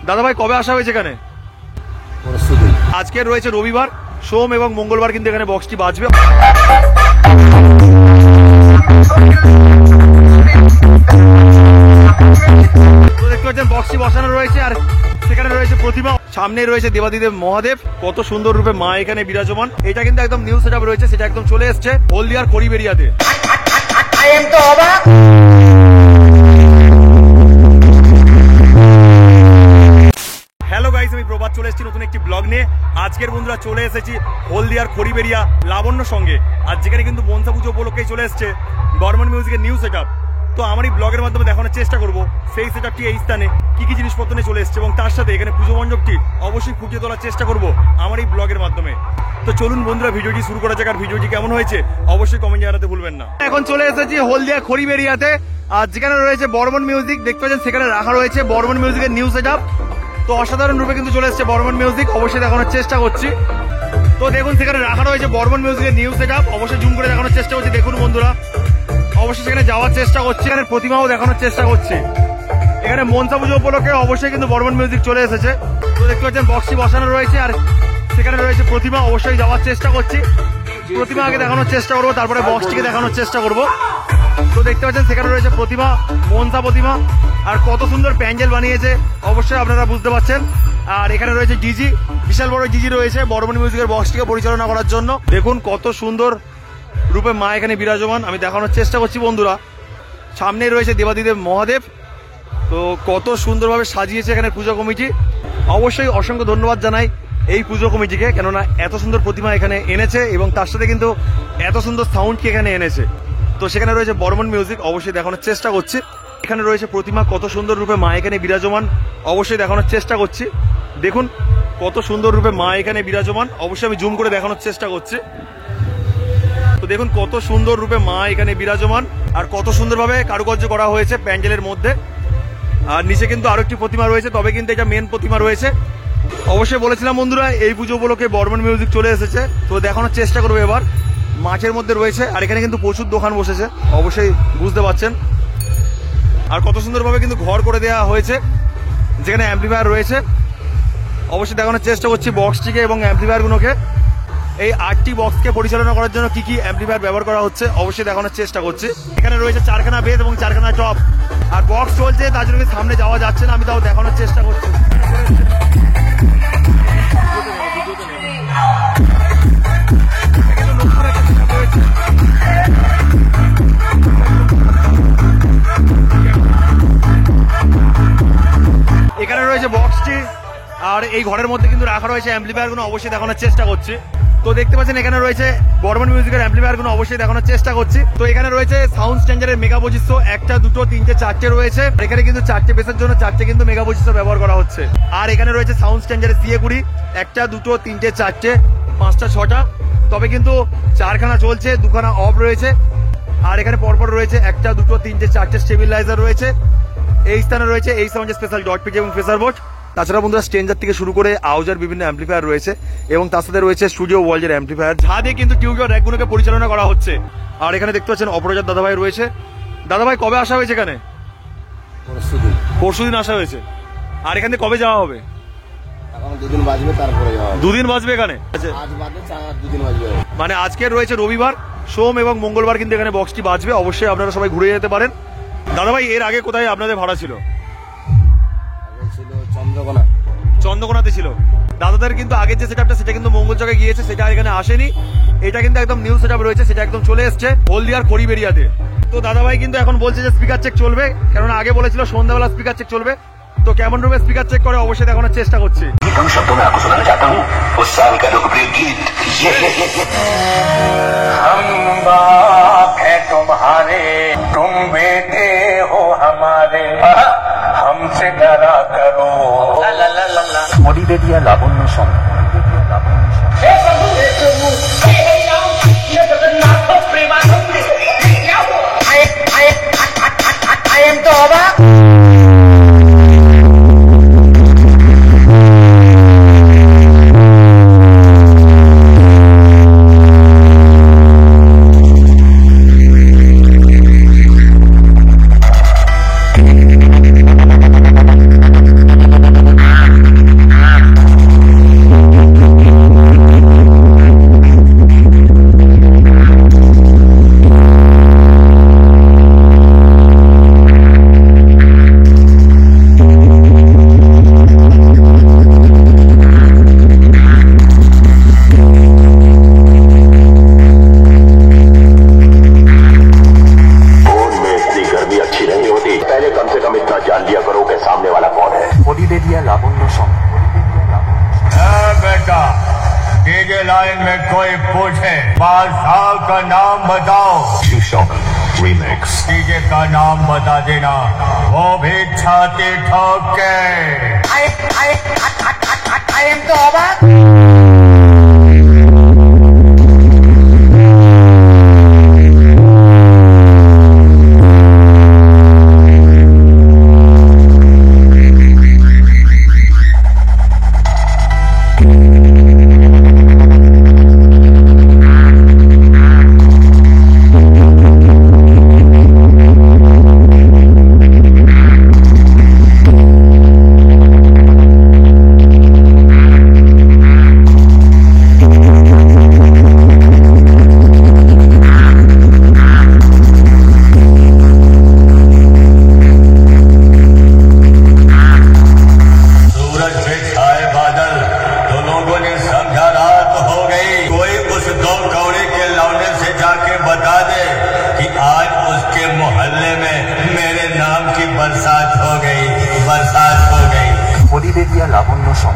দাদা ভাই কবে আসা হয়েছে এখানে? আজকে রয়েছে রবিবার, সোম এবং মঙ্গলবার কিন্তু এখানে বক্সটি বাজবে। দেখতে পাচ্ছেন বক্সটি বসানো রয়েছে আর সেখানে রয়েছে প্রতিমা, সামনে রয়েছে দেবাদিদেব মহাদেব। কত সুন্দর রূপে মা এখানে বিরাজমান। এটা কিন্তু একদম নিউ সেটআপ রয়েছে, সেটা একদম চলে এসছে হলদিয়ার খড়িবেড়িয়াতে। হ্যালো গাইস, আমি প্রভাত চলে এসেছি নতুন একটি ব্লগ নিয়ে। আজকের বন্ধুরা চলে এসেছি হলদিয়ার খড়িবেড়িয়া লাবণ্য সঙ্গে। আর যেখানে কিন্তু মনসা পুজো উপলক্ষেই চলে এসছে বর্মন মিউজিকের নিউ সেটআপ। তো আমার এই ব্লগের মাধ্যমে দেখানোর চেষ্টা করব সেই সেটআপটি এই স্থানে কি কি জিনিসপত্র নিয়ে চলে এসছে এবং তার সাথে এখানে পুজো মণ্ডপটি অবশ্যই ফুটিয়ে তোলার চেষ্টা করব আমার এই ব্লগের মাধ্যমে। তো চলুন বন্ধুরা ভিডিওটি শুরু করা যাক। আর ভিডিওটি কেমন হয়েছে অবশ্যই কমেন্ট জানাতে ভুলবেন না। এখন চলে এসেছি হলদিয়া খড়িবেড়িয়াতে, আর যেখানে রয়েছে বর্মন মিউজিক। দেখতে পাচ্ছেন সেখানে রাখা রয়েছে বর্মন মিউজিকের নিউ সেটআপ। তো অসাধারণ রূপে কিন্তু চলে এসছে বর্মন মিউজিক, অবশ্যই দেখানোর চেষ্টা করছি। তো দেখুন সেখানে রাখা রয়েছে বর্মন মিউজিকের নিউ সেটআপ, অবশ্যই জুম করে দেখানোর চেষ্টা করছি। দেখুন বন্ধুরা, অবশ্যই সেখানে যাওয়ার চেষ্টা করছি, এখানে প্রতিমাও দেখানোর চেষ্টা করছি। এখানে মনসা পুজো উপলক্ষে অবশ্যই কিন্তু বর্মন মিউজিক চলে এসেছে। তো দেখতে পাচ্ছেন বক্সটি বসানো রয়েছে আর সেখানে রয়েছে প্রতিমা, অবশ্যই যাওয়ার চেষ্টা করছি। প্রতিমা আগে দেখানোর চেষ্টা করবো, তারপরে বক্সটিকে দেখানোর চেষ্টা করব। তো দেখতে পাচ্ছেন সেখানে রয়েছে প্রতিমা, মনসা প্রতিমা। আর কত সুন্দর প্যান্ডেল বানিয়েছে অবশ্যই আপনারা বুঝতে পারছেন। আর এখানে রয়েছে ডিজি, বিশাল বড় ডিজি রয়েছে বর্মন মিউজিকের বক্সটিকে পরিচালনা করার জন্য। দেখুন কত সুন্দর রূপে মা এখানে বিরাজমান, আমি দেখানোর চেষ্টা করছি বন্ধুরা। সামনেই রয়েছে দেবাদিদেব মহাদেব। তো কত সুন্দরভাবে সাজিয়েছে এখানে পুজো কমিটি। অবশ্যই অসংখ্য ধন্যবাদ জানাই এই পুজো কমিটিকে, কেননা এত সুন্দর প্রতিমা এখানে এনেছে এবং তার সাথে কিন্তু এত সুন্দর সাউন্ডকে এখানে এনেছে। তো সেখানে রয়েছে বর্মন মিউজিক, অবশ্যই দেখানোর চেষ্টা করছি। এখানে রয়েছে প্রতিমা, কত সুন্দর রূপে মা এখানে বিরাজমান, অবশ্যই দেখানোর চেষ্টা করছি। দেখুন কত সুন্দর রূপে মা এখানে বিরাজমান, অবশ্যই আমি জুম করে দেখানোর চেষ্টা করছি। তো দেখুন কত সুন্দর রূপে মা এখানে বিরাজমান আর কত সুন্দরভাবে কারুকার্য করা হয়েছে প্যান্ডেলের মধ্যে। আর নিচে কিন্তু আরো একটি প্রতিমা রয়েছে, তবে কিন্তু এটা মেন প্রতিমা রয়েছে। অবশ্যই বলেছিলাম বন্ধুরা এই পুজো উপলক্ষে বর্মন মিউজিক চলে এসেছে, তো দেখানোর চেষ্টা করবো এবার। মাঠের মধ্যে রয়েছে আর এখানে কিন্তু প্রচুর দোকান বসেছে, অবশ্যই বুঝতে পারছেন। আর কত সুন্দরভাবে কিন্তু ঘর করে দেওয়া হয়েছে, যেখানে অ্যাম্পলিফায়ার রয়েছে। অবশ্যই দেখানোর চেষ্টা করছি বক্সটিকে এবং অ্যাম্পলিফায়ারগুলোকে। এই 8টি বক্সকে পরিচালনা করার জন্য কি কি অ্যাম্পলিফায়ার ব্যবহার করা হচ্ছে অবশ্যই দেখানোর চেষ্টা করছি। এখানে রয়েছে 4খানা বেস এবং 4খানা টপ। আর বক্স চলছে, তার জন্য সামনে যাওয়া যাচ্ছে না, আমি তাও দেখানোর চেষ্টা করছি। এখানে রয়েছে বক্সটি আর এই ঘরের মধ্যে কিন্তু রাখা রয়েছে অ্যাম্পলিফায়ারগুলো, অবশ্যই দেখানোর চেষ্টা করছি। তো দেখতে পাচ্ছেন এখানে রয়েছে বর্মন মিউজিকের অ্যাম্পলিফায়ারগুলো, অবশ্যই দেখানোর চেষ্টা করছি। তো এখানে রয়েছে সাউন্ড স্ট্যান্ডার্ডের মেগা পজিশন, 1টা 2টো 3টে 4টে রয়েছে। এখানে কিন্তু 4টে বেসের জন্য 4টে কিন্তু মেগা পজিশন ব্যবহার করা হচ্ছে। আর এখানে রয়েছে সাউন্ড স্ট্যান্ডার্ডের CA20, 1টা 2টো 3টে 4টে 5টা 6টা, তবে কিন্তু 4খানা চলছে, 2খানা অফ রয়েছে। আর এখানে পরপর রয়েছে 1টা 2টো 3টে 4টে স্টেবিলাইজার রয়েছে। এই স্থানে রয়েছে এই সাউন্ডের স্পেশাল ডট পিচ এবং প্রেসার বোর্ড। তাছাড়া বন্ধুরা স্ট্রেঞ্জার থেকে শুরু করে আউজার বিভিন্ন অ্যাম্পলিফায়ার রয়েছে এবং তার সাথে রয়েছে স্টুডিও ওয়ার্ল্ডের অ্যাম্পলিফায়ার, যা দিয়ে কিন্তু টিউবওয়েল র্যাকগুলোকে পরিচালনা করা হচ্ছে। আর এখানে দেখতে পাচ্ছেন অপরাজাত দাদাভাই রয়েছে। দাদাভাই কবে আসা হয়েছে এখানে? পরশুদিন আসা হয়েছে। আর এখানে কবে যাওয়া হবে? দুদিন বাজবে, তারপরে যাওয়া হবে। দুদিন বাজবে এখানে, দুদিন বাজবে। মানে আজকে রয়েছে রবিবার, সোম এবং মঙ্গলবার কিন্তু এখানে বক্সটি বাজবে। অবশ্যই আপনারা সবাই ঘুরে যেতে পারেন। দাদাভাই এর আগে কোথায় আপনাদের ভাড়া ছিল? চন্দ্রকোনাতে ছিল। দাদাদের কিন্তু আগের যে সেটআপটা সেটা কিন্তু মঙ্গলচকে গিয়েছে, সেটা এখানে আসেনি। এটা কিন্তু একদম নিউ সেটআপ রয়েছে, সেটা একদম চলে এসছে হলদিয়ার খড়িবেড়িয়াতে। তো দাদাভাই কিন্তু এখন বলছে যে স্পিকার চেক চলবে, কেননা আগে বলেছিল সন্ধ্যাবেলা স্পিকার চেক চলবে। তো কেমন রূপে স্পিকার চেক করে অবশ্যই দেখানোর চেষ্টা করছি। तुम बेटे हो हमारे, हमसे डरा करो। খড়িবেড়িয়া লাবণ্য সঙ্গে। I am তো অবাক। হরিবেরিয়া লাবণ্য সং। बेटा डीजे लाइन में कोई पूछे बादशाह का नाम बताओ। रिमिक्स डीजे का नाम बता देना, वो भी छाती ठोक के। I am তো অবাক। बता दे कि आज उसके मोहल्ले में मेरे नाम की बरसात हो गई, बरसात हो गई। হরিবেরিয়া লাবণ্য সং।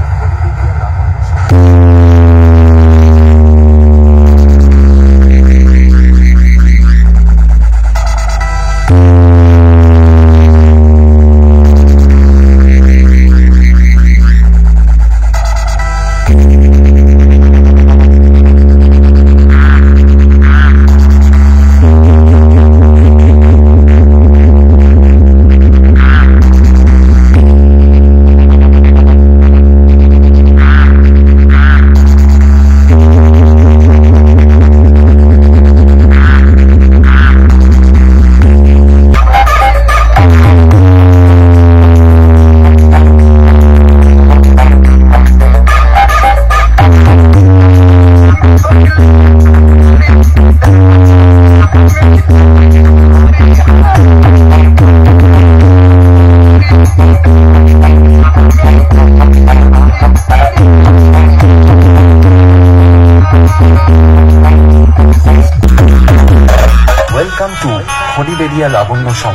ওয়েলকাম টু হরিবেরিয়া লাবণ্য সং।